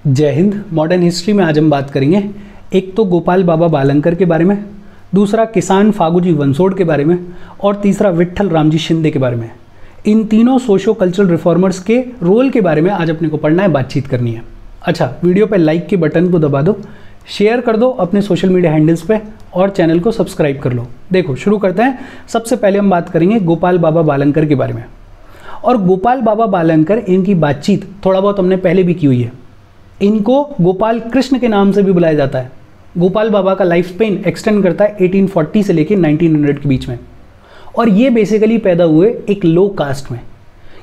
जय Hind. Modern history में आज हम बात करेंगे एक तो गोपाल बाबा बालंकर के बारे में, दूसरा किसान फागुजी वंसोड़ के बारे में और तीसरा विट्ठल रामजी शिंदे के बारे में। इन तीनों सोशो कल्चरल रिफॉर्मर्स के रोल के बारे में आज अपने को पढ़ना है, बातचीत करनी है। अच्छा, वीडियो पे लाइक के बटन को दबा दो, शेयर कर दो अपने सोशल मीडिया हैंडल्स पे और चैनल को सब्सक्राइब कर लो। देखो शुरू करते हैं। सबसे पहले हम बात करेंगे गोपाल बाबा बालंकर के बारे में। और गोपाल बाबा बालंकर, इनकी बातचीत थोड़ा बहुत हमने पहले भी की हुई है। इनको गोपाल कृष्ण के नाम से भी बुलाया जाता है। गोपाल बाबा का लाइफ स्पेन एक्सटेंड करता है 1840 से लेकर 1900 के बीच में। और ये बेसिकली पैदा हुए एक लो कास्ट में,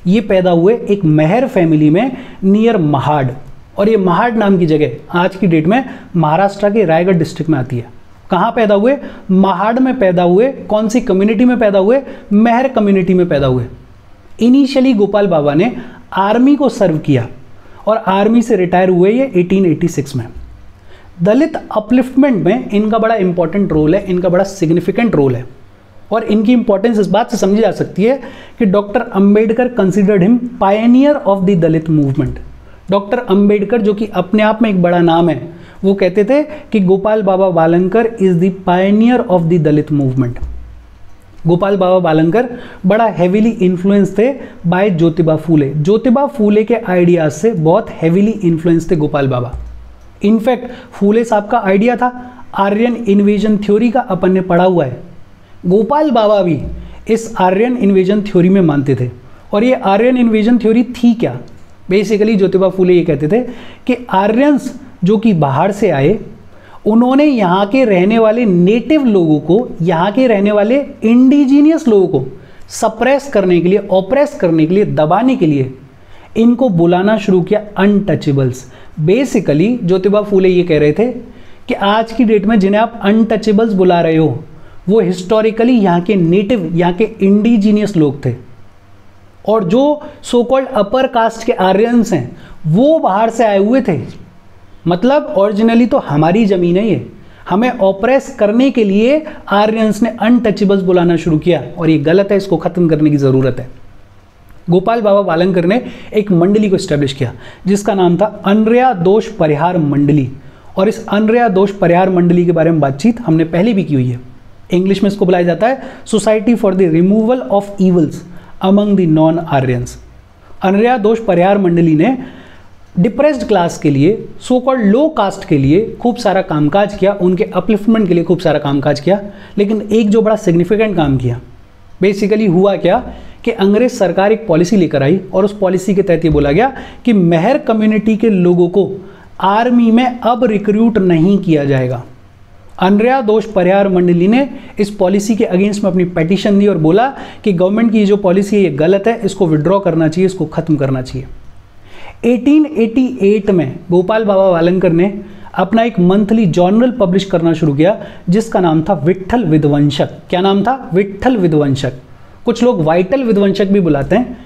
ये पैदा हुए एक मेहर फैमिली में नियर महाड। और ये महाड नाम की जगह आज की डेट में महाराष्ट्र के रायगढ़ डिस्ट्रिक्ट में आती है। कहाँ पैदा हुए? महाड में पैदा हुए। कौन सी कम्युनिटी में पैदा हुए? मेहर कम्युनिटी में पैदा हुए। इनिशियली गोपाल बाबा ने आर्मी को सर्व किया और आर्मी से रिटायर हुए ये 1886 में। दलित अपलिफ्टमेंट में इनका बड़ा इंपॉर्टेंट रोल है, इनका बड़ा सिग्निफिकेंट रोल है। और इनकी इंपॉर्टेंस इस बात से समझी जा सकती है कि doctor Ambedkar considered him Pioneer of the Dalit movement. Doctor Ambedkar, जो कि अपने आप में एक बड़ा नाम है, वो कहते थे कि Gopal Baba Balankar is the pioneer of the Dalit movement. Gopal Baba Balankar बड़ा हेविली इन्फ्लुएंस थे बाय ज्योतिबा फूले। ज्योतिबा फूले के आइडियाज से बहुत हेविली इन्फ्लुएंस थे गोपाल बाबा। इनफैक्ट फूले साहब का आइडिया था आर्यन इन्वेजन थ्योरी का, अपन ने पढ़ा हुआ है। गोपाल बाबा भी इस आर्यन इन्वेजन थ्योरी में मानते थे। और ये आर्यन इन्वेजन थ्योरी थी क्या? बेसिकली ज्योतिबा फूले ये कहते थे कि आर्यंस जो कि बाहर से आए, उन्होंने यहाँ के रहने वाले नेटिव लोगों को, यहाँ के रहने वाले इंडिजीनियस लोगों को सप्रेस करने के लिए, ऑप्रेस करने के लिए, दबाने के लिए इनको बुलाना शुरू किया अनटचेबल्स। बेसिकली ज्योतिबा फूले ये कह रहे थे कि आज की डेट में जिन्हें आप अनटचेबल्स बुला रहे हो, वो हिस्टोरिकली यहाँ के नेटिव, यहाँ के इंडिजीनियस लोग थे। और जो सो कॉल्ड अपर कास्ट के आर्यंस हैं, वो बाहर से आए हुए थे। मतलब ओरिजिनली तो हमारी ज़मीन है ये, हमें ऑप्रेस करने के लिए आर्यंस ने अनटचेबल्स बुलाना शुरू किया। और ये गलत है, इसको ख़त्म करने की ज़रूरत है। गोपाल बाबा बालंकर ने एक मंडली को एस्टेब्लिश किया जिसका नाम था अनर्या दोष परिहार मंडली। और इस अनर्या दोष परिहार मंडली के बारे में बातचीत हमने पहले भी की हुई है। इंग्लिश में इसको बुलाया जाता है society for the removal of evils among the non Aryans. Anarya Dosh Parihar मंडली ने डिप्रेस्ड क्लास के लिए, सो कॉल्ड लो कास्ट के लिए खूब सारा कामकाज किया, उनके अपलिफ्टमेंट के लिए खूब सारा कामकाज किया। लेकिन एक जो बड़ा सिग्निफिकेंट काम किया, बेसिकली हुआ क्या कि अंग्रेज सरकार एक पॉलिसी लेकर आई और उस पॉलिसी के तहत ये बोला गया कि मेहर कम्युनिटी के लोगों को आर्मी में अब रिक्रूट नहीं किया जाएगा। अनर्या दोष परिहार मंडली ने इस पॉलिसी के अगेंस्ट में अपनी पेटिशन दी और बोला कि गवर्नमेंट की जो पॉलिसी है ये गलत है, इसको विड्रॉ करना चाहिए, इसको खत्म करना चाहिए। 1888 में गोपाल बाबा बालंकर ने अपना एक मंथली जर्नल पब्लिश करना शुरू किया जिसका नाम था विट्ठल विध्वंसक। क्या नाम था? विट्ठल विध्वंसक। कुछ लोग वाइटल विध्वंसक भी बुलाते हैं।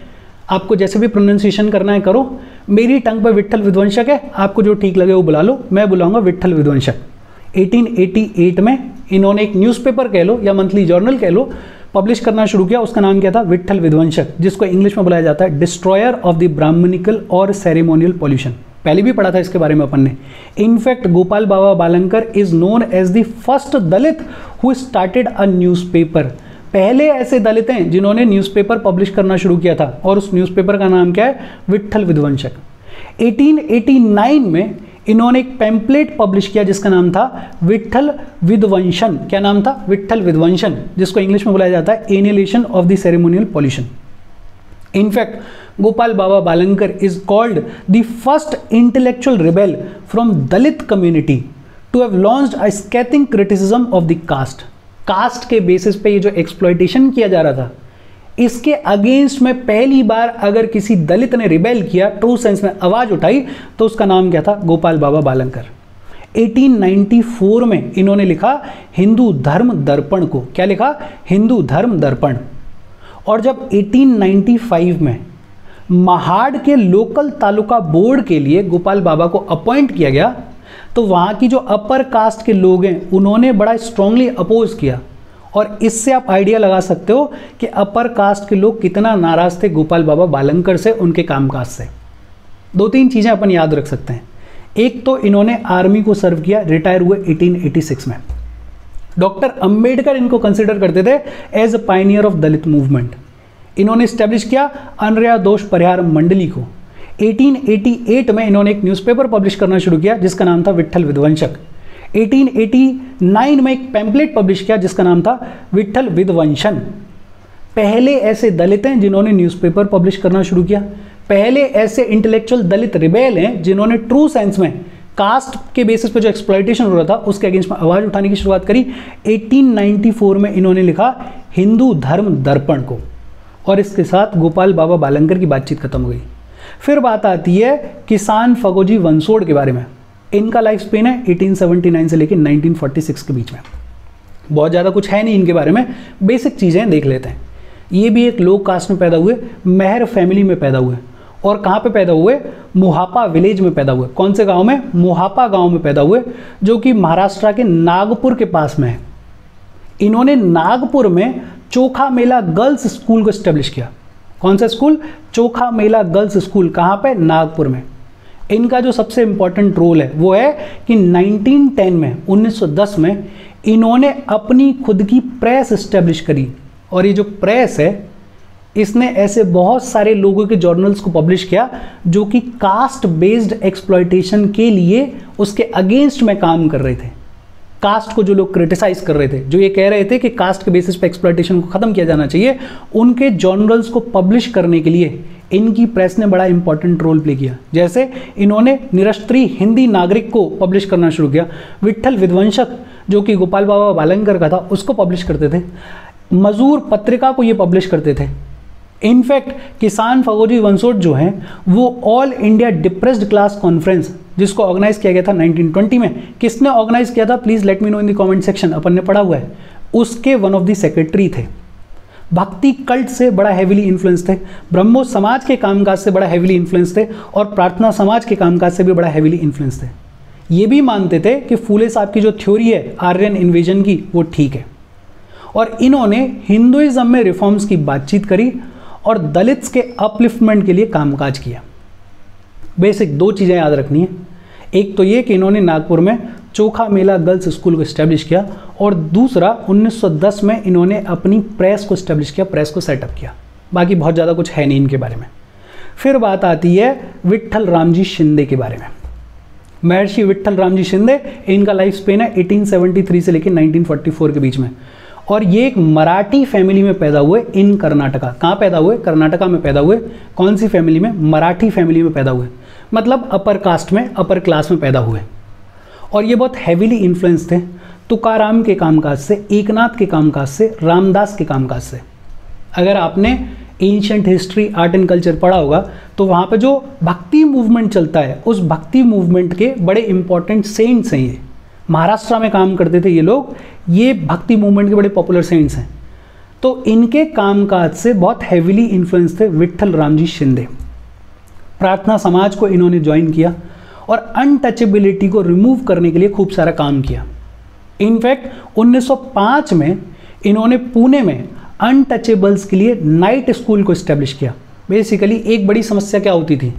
आपको जैसे भी प्रोनाउंसिएशन करना है करो। मेरी टंग पर विट्ठल विध्वंसक है, आपको जो ठीक लगे वो बुला लो, मैं बुलाऊंगा विट्ठल विध्वंसक। 1888 में इन्होंने एक न्यूज़पेपर कह लो या मंथली जर्नल कह लो, पब्लिश करना शुरू किया। उसका नाम क्या था? विट्ठल विध्वंसक, जिसको इंग्लिश में बुलाया जाता है डिस्ट्रॉयर ऑफ द ब्राह्मणिकल और सेरेमोनियल पॉल्यूशन। पहले भी पढ़ा था इसके बारे में अपन ने। In fact Gopal Baba Balankar is known as the first Dalit who started a newspaper. पहले ऐसे दलित हैं जिन्होंने न्यूज़पेपर पब्लिश करना शुरू किया था और उस न्यूज़पेपर का नाम क्या है? विट्ठल विध्वंसक। 1889 में इन्होंने एक पैम्पलेट पब्लिश किया जिसका नाम था विट्ठल विध्वंसन। क्या नाम था? विट्ठल विध्वंसन, जिसको इंग्लिश में बुलाया जाता है annihilation of the ceremonial pollution. In fact Gopal Baba Balankar is called the first intellectual rebel from Dalit community to have launched a scathing criticism of the caste. Caste के बेसिस पे ये जो एक्सप्लॉयटेशन किया जा रहा था, इसके अगेंस्ट में पहली बार अगर किसी दलित ने रिबेल किया, ट्रू सेंस में आवाज उठाई, तो उसका नाम क्या था? गोपाल बाबा बालंकर। 1894 में इन्होंने लिखा हिंदू धर्म दर्पण को। क्या लिखा? हिंदू धर्म दर्पण। और जब 1895 में महाड के लोकल तालुका बोर्ड के लिए गोपाल बाबा को अपॉइंट किया गया, तो वहाँ की जो अपर कास्ट के लोग हैं उन्होंने बड़ा स्ट्रांगली अपोज किया। और इससे आप आइडिया लगा सकते हो कि अपर कास्ट के लोग कितना नाराज थे गोपाल बाबा बालंकर से, उनके कामकाज से। दो तीन चीज़ें अपन याद रख सकते हैं। एक तो इन्होंने आर्मी को सर्व किया, रिटायर हुए 1886 में। डॉक्टर अंबेडकर इनको कंसिडर करते थे as a pioneer of Dalit movement. इन्होंने स्टैब्लिश किया अनर्या दोष परिहार मंडली को। 1888 में इन्होंने एक न्यूज़पेपर पब्लिश करना शुरू किया जिसका नाम था विट्ठल विध्वंसक। 1889 में एक पैम्पलेट पब्लिश किया जिसका नाम था विट्ठल विध्वंसन। पहले ऐसे दलित हैं जिन्होंने न्यूज़पेपर पब्लिश करना शुरू किया, पहले ऐसे इंटेलेक्चुअल दलित रिबेल हैं जिन्होंने ट्रू सेंस में कास्ट के बेसिस पे जो एक्सप्लॉयटेशन हो रहा था उसके अगेंस्ट में आवाज उठाने की शुरुआत करी। 1894 में इन्होंने लिखा हिंदू धर्म दर्पण को, और इसके साथ गोपाल बाबा बालंकर की बातचीत खत्म हो गई। फिर बात आती है किसान फगोजी वंसोड़ के बारे में। इनका लाइफ स्पेन है 1879 से लेकर 1946 के बीच में। बहुत ज़्यादा कुछ है नहीं इनके बारे में, बेसिक चीज़ें देख लेते हैं। ये भी एक लो कास्ट में पैदा हुए, मेहर फैमिली में पैदा हुए, और कहाँ पे पैदा हुए? मोहापा विलेज में पैदा हुए। कौन से गांव में? मोहापा गांव में पैदा हुए, जो कि महाराष्ट्र के नागपुर के पास में है। इन्होंने नागपुर में चोखा मेला गर्ल्स स्कूल को एस्टेब्लिश किया। कौन सा स्कूल? चोखा मेला गर्ल्स स्कूल। कहाँ पे? नागपुर में। इनका जो सबसे इंपॉर्टेंट रोल है वो है कि 1910 में 1910 में इन्होंने अपनी खुद की प्रेस एस्टेब्लिश करी, और ये जो प्रेस है इसने ऐसे बहुत सारे लोगों के जर्नल्स को पब्लिश किया जो कि कास्ट बेस्ड एक्सप्लॉयटेशन के लिए उसके अगेंस्ट में काम कर रहे थे। कास्ट को जो लोग क्रिटिसाइज कर रहे थे, जो ये कह रहे थे कि कास्ट के बेसिस पे एक्सप्लॉयटेशन को खत्म किया जाना चाहिए, उनके जर्नल्स को पब्लिश करने के लिए इनकी प्रेस ने बड़ा इंपॉर्टेंट रोल प्ले किया। जैसे इन्होंने निरस्त्रीय हिंदी नागरिक को पब्लिश करना शुरू किया, विट्ठल विध्वंसक जो कि गोपाल बाबा बालंकर का था उसको पब्लिश करते थे, मजूर पत्रिका को ये पब्लिश करते थे। इनफैक्ट किसान फगोजी वंसोड़ जो हैं वो All India Depressed Class Conference जिसको ऑर्गेनाइज किया गया था 1920 में, किसने ऑर्गेनाइज किया था? Please let me know in the comment section, अपन ने पढ़ा हुआ है। उसके वन ऑफ द सेक्रेटरी थे। भक्ति कल्ट से बड़ा हेविली इन्फ्लुएंस थे, ब्रह्मो समाज के कामकाज से बड़ा हेविली इन्फ्लुएंस थे, और प्रार्थना समाज के कामकाज से भी बड़ा हेविली इन्फ्लुएंस थे। ये भी मानते थे कि फूले साहब की जो थ्योरी है आर्यन इन्वेजन की वो ठीक है, और इन्होंने हिंदुइज्म में रिफॉर्म्स की बातचीत करी और दलित्स के अपलिफ्टमेंट के लिए कामकाज किया। बेसिक दो चीज़ें याद रखनी है, एक तो ये कि इन्होंने नागपुर में चोखा मेला गर्ल्स स्कूल को एस्टेब्लिश किया, और दूसरा 1910 में इन्होंने अपनी प्रेस को एस्टेब्लिश किया, प्रेस को सेटअप किया। बाकी बहुत ज़्यादा कुछ है नहीं इनके बारे में। फिर बात आती है विट्ठल रामजी शिंदे के बारे में। महर्षि विट्ठल रामजी शिंदे, इनका लाइफ स्पेन है 1873 से लेकर 1944 के बीच में, और ये एक मराठी फैमिली में पैदा हुए इन कर्नाटका। कहाँ पैदा हुए? कर्नाटका में पैदा हुए। कौन सी फैमिली में? मराठी फैमिली में पैदा हुए, मतलब अपर कास्ट में, अपर क्लास में पैदा हुए। और ये बहुत हैवीली इन्फ्लुएंस थे तुकाराम के कामकाज से, एकनाथ के कामकाज से, रामदास के कामकाज से। अगर आपने ancient history art and culture पढ़ा होगा तो वहाँ पे जो भक्ति मूवमेंट चलता है उस भक्ति मूवमेंट के बड़े इंपॉर्टेंट सेंट्स हैं। ये महाराष्ट्र में काम करते थे ये लोग, ये भक्ति मूवमेंट के बड़े पॉपुलर सेंट्स हैं। तो इनके कामकाज से बहुत हैवीली इन्फ्लुएंस थे विट्ठल रामजी शिंदे। प्रार्थना समाज को इन्होंने ज्वाइन किया और अनटचेबिलिटी को रिमूव करने के लिए खूब सारा काम किया। इनफैक्ट 1905 में इन्होंने पुणे में अनटचेबल्स के लिए नाइट स्कूल को इस्टेब्लिश किया। बेसिकली एक बड़ी समस्या क्या होती थी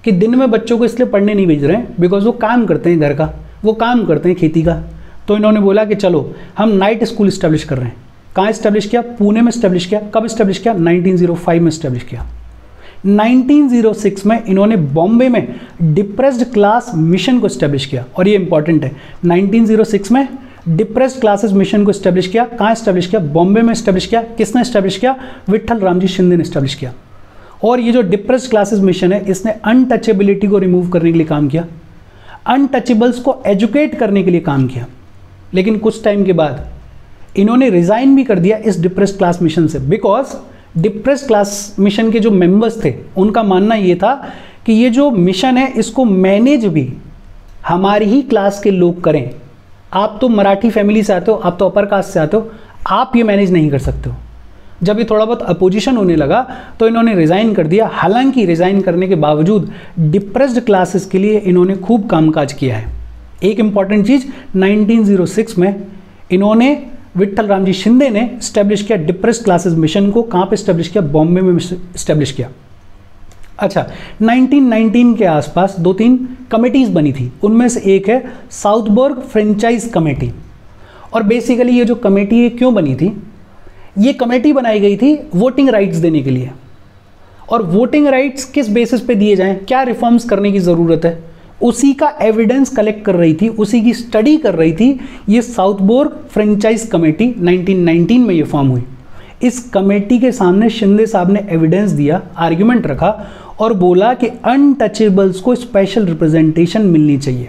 कि दिन में बच्चों को इसलिए पढ़ने नहीं भेज रहे हैं बिकॉज वो काम करते हैं घर का, वो काम करते हैं खेती का। तो इन्होंने बोला कि चलो हम नाइट स्कूल इस्टेब्लिश कर रहे हैं। कहाँ इस्टेब्लिश किया? पुणे में इस्टेब्लिश किया। कब इस्टेब्लिश किया? 1905 में इस्टेब्लिश किया। 1906 में इन्होंने बॉम्बे में डिप्रेस्ड क्लास मिशन को इस्टेब्लिश किया, और ये इंपॉर्टेंट है। 1906 में डिप्रेस्ड क्लासेस मिशन को इस्टेब्लिश किया। कहाँ इस्टेब्लिश किया? बॉम्बे में इस्टेब्लिश किया। किसने इस्टेब्लिश किया? विट्ठल रामजी शिंदे ने इस्टेब्लिश किया। और ये जो डिप्रेस्ड क्लासेस मिशन है इसने अनटचेबिलिटी को रिमूव करने के लिए काम किया, अनटचेबल्स को एजुकेट करने के लिए काम किया। लेकिन कुछ टाइम के बाद इन्होंने रिजाइन भी कर दिया इस डिप्रेस्ड क्लास मिशन से, बिकॉज डिप्रेस्ड क्लास मिशन के जो मेंबर्स थे उनका मानना ये था कि ये जो मिशन है इसको मैनेज भी हमारी ही क्लास के लोग करें। आप तो मराठी फैमिली से आते हो, आप तो अपर कास्ट से आते हो, आप ये मैनेज नहीं कर सकते हो। जब ये थोड़ा बहुत अपोजिशन होने लगा तो इन्होंने रिज़ाइन कर दिया। हालांकि रिज़ाइन करने के बावजूद डिप्रेस्ड क्लासेस के लिए इन्होंने खूब कामकाज किया है। एक इंपॉर्टेंट चीज़ 1906 में इन्होंने विट्ठल रामजी शिंदे ने इस्टेब्लिश किया डिप्रेस्ड क्लासेस मिशन को। कहाँ पे इस्टेब्लिश किया? बॉम्बे में इस्टेब्लिश किया। अच्छा, 1919 के आसपास 2-3 कमेटीज़ बनी थी, उनमें से एक है साउथबर्ग फ्रेंचाइज कमेटी। और बेसिकली ये जो कमेटी है क्यों बनी थी, ये कमेटी बनाई गई थी वोटिंग राइट्स देने के लिए। और वोटिंग राइट्स किस बेसिस पे दिए जाएं, क्या रिफॉर्म्स करने की ज़रूरत है, उसी का एविडेंस कलेक्ट कर रही थी, उसी की स्टडी कर रही थी ये साउथबर्ग फ्रेंचाइज कमेटी। 1919 में ये फॉर्म हुई। इस कमेटी के सामने शिंदे साहब ने एविडेंस दिया, आर्ग्यूमेंट रखा और बोला कि अनटचेबल्स को स्पेशल रिप्रेजेंटेशन मिलनी चाहिए।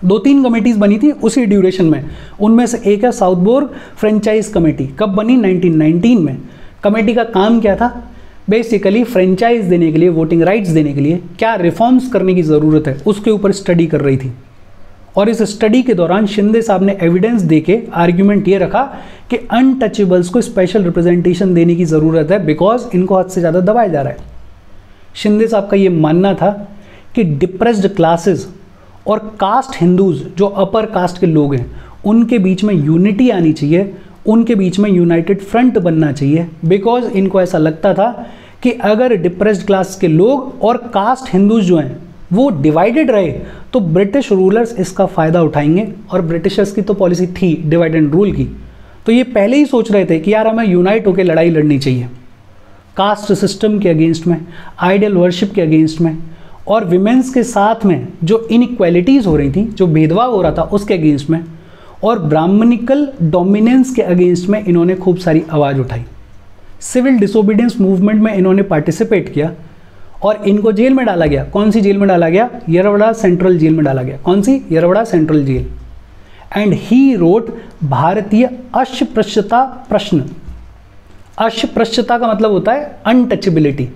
2-3 कमेटीज बनी थी उसी ड्यूरेशन में, उनमें से एक है साउथबर्ग फ्रेंचाइज कमेटी। कब बनी? 1919 में। कमेटी का काम क्या था? बेसिकली फ्रेंचाइज देने के लिए, वोटिंग राइट्स देने के लिए क्या रिफॉर्म्स करने की ज़रूरत है, उसके ऊपर स्टडी कर रही थी। और इस स्टडी के दौरान शिंदे साहब ने एविडेंस देके आर्ग्यूमेंट ये रखा कि अनटचेबल्स को स्पेशल रिप्रेजेंटेशन देने की ज़रूरत है, बिकॉज इनको हद से ज़्यादा दबाया जा रहा है। शिंदे साहब का ये मानना था कि डिप्रेस्ड क्लासेस और कास्ट हिंदूज, जो अपर कास्ट के लोग हैं, उनके बीच में यूनिटी आनी चाहिए, उनके बीच में यूनाइटेड फ्रंट बनना चाहिए। बिकॉज इनको ऐसा लगता था कि अगर डिप्रेस्ड क्लास के लोग और कास्ट हिंदूज जो हैं वो डिवाइडेड रहे तो ब्रिटिश रूलर्स इसका फ़ायदा उठाएंगे। और ब्रिटिशर्स की तो पॉलिसी थी डिवाइड एंड रूल की, तो ये पहले ही सोच रहे थे कि यार हमें यूनाइट होकर लड़ाई लड़नी चाहिए कास्ट सिस्टम के अगेंस्ट में, आइडल वर्शिप के अगेंस्ट में, और विमेंस के साथ में जो इनइक्वालिटीज़ हो रही थी, जो भेदभाव हो रहा था, उसके अगेंस्ट में, और ब्राह्मणिकल डोमिनेंस के अगेंस्ट में इन्होंने खूब सारी आवाज़ उठाई। सिविल डिसोबीडियंस मूवमेंट में इन्होंने पार्टिसिपेट किया और इनको जेल में डाला गया। कौन सी जेल में डाला गया? येरवड़ा सेंट्रल जेल में डाला गया। कौन सी? Yerwada central jail. And he wrote Bharatiya Asprishyata प्रश्न। अस्पृश्यता का मतलब होता है अनटचेबिलिटी,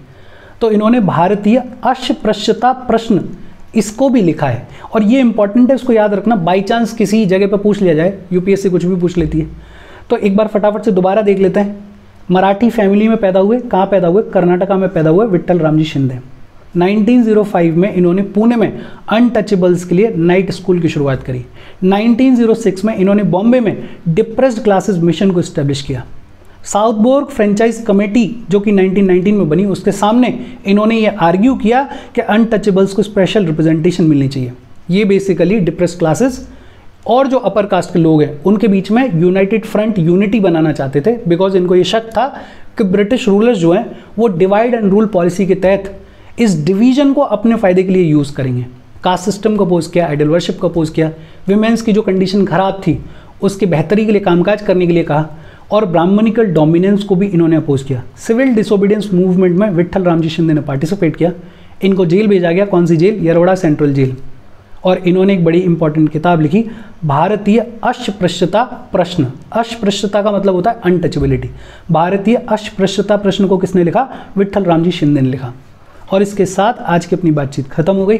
तो इन्होंने भारतीय अस्पृश्यता प्रश्न इसको भी लिखा है। और ये इंपॉर्टेंट है, इसको याद रखना, बाई चांस किसी जगह पर पूछ लिया जाए, यूपीएससी कुछ भी पूछ लेती है। तो एक बार फटाफट से दोबारा देख लेते हैं। मराठी फैमिली में पैदा हुए, कहाँ पैदा हुए? कर्नाटका में पैदा हुए विट्ठल रामजी शिंदे। 1905 में इन्होंने पुणे में अनटचेबल्स के लिए नाइट स्कूल की शुरुआत करी। 1906 में इन्होंने बॉम्बे में डिप्रेस्ड क्लासेस मिशन को इस्टेब्लिश किया। साउथबर्ग फ्रेंचाइज कमेटी जो कि 1919 में बनी, उसके सामने इन्होंने ये आर्ग्यू किया कि अनटचेबल्स को स्पेशल रिप्रेजेंटेशन मिलनी चाहिए। ये बेसिकली डिप्रेस्ड क्लासेस और जो अपर कास्ट के लोग हैं उनके बीच में यूनाइटेड फ्रंट, यूनिटी बनाना चाहते थे। बिकॉज इनको ये शक था कि ब्रिटिश रूलर्स जो हैं वो डिवाइड एंड रूल पॉलिसी के तहत इस डिवीजन को अपने फ़ायदे के लिए यूज़ करेंगे। कास्ट सिस्टम को अपोज किया, आइडल वर्शिप को अपोज किया, विमेंस की जो कंडीशन खराब थी उसके बेहतरी के लिए कामकाज करने के लिए कहा, और ब्राह्मणिकल डोमिनेंस को भी इन्होंने अपोज किया। सिविल डिसोबीडियंस मूवमेंट में विट्ठल रामजी शिंदे ने पार्टिसिपेट किया। इनको जेल भेजा गया। कौन सी जेल? Yerwada central jail. और इन्होंने एक बड़ी इंपॉर्टेंट किताब लिखी, भारतीय अस्पृश्यता प्रश्न। अस्पृश्यता का मतलब होता है अनटचेबिलिटी। भारतीय अस्पृश्यता प्रश्न को किसने लिखा? विट्ठल रामजी शिंदे ने लिखा। और इसके साथ आज की अपनी बातचीत खत्म हो गई।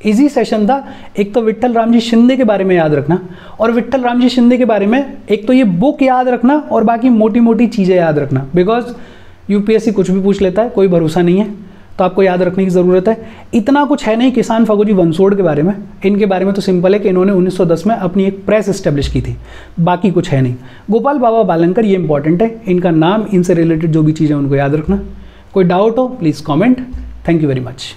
इजी सेशन था। एक तो विट्ठल रामजी शिंदे के बारे में याद रखना, और विट्ठल रामजी शिंदे के बारे में एक तो ये बुक याद रखना और बाकी मोटी मोटी चीज़ें याद रखना। बिकॉज यूपीएससी कुछ भी पूछ लेता है, कोई भरोसा नहीं है, तो आपको याद रखने की ज़रूरत है। इतना कुछ है नहीं किसान फागुजी वंसोड़ के बारे में। इनके बारे में तो सिंपल है कि इन्होंने 1910 में अपनी एक प्रेस इस्टेब्लिश की थी, बाकी कुछ है नहीं। गोपाल बाबा बालंकर, ये इंपॉर्टेंट है, इनका नाम, इनसे रिलेटेड जो भी चीज़ें उनको याद रखना। कोई डाउट हो please comment. Thank you very much.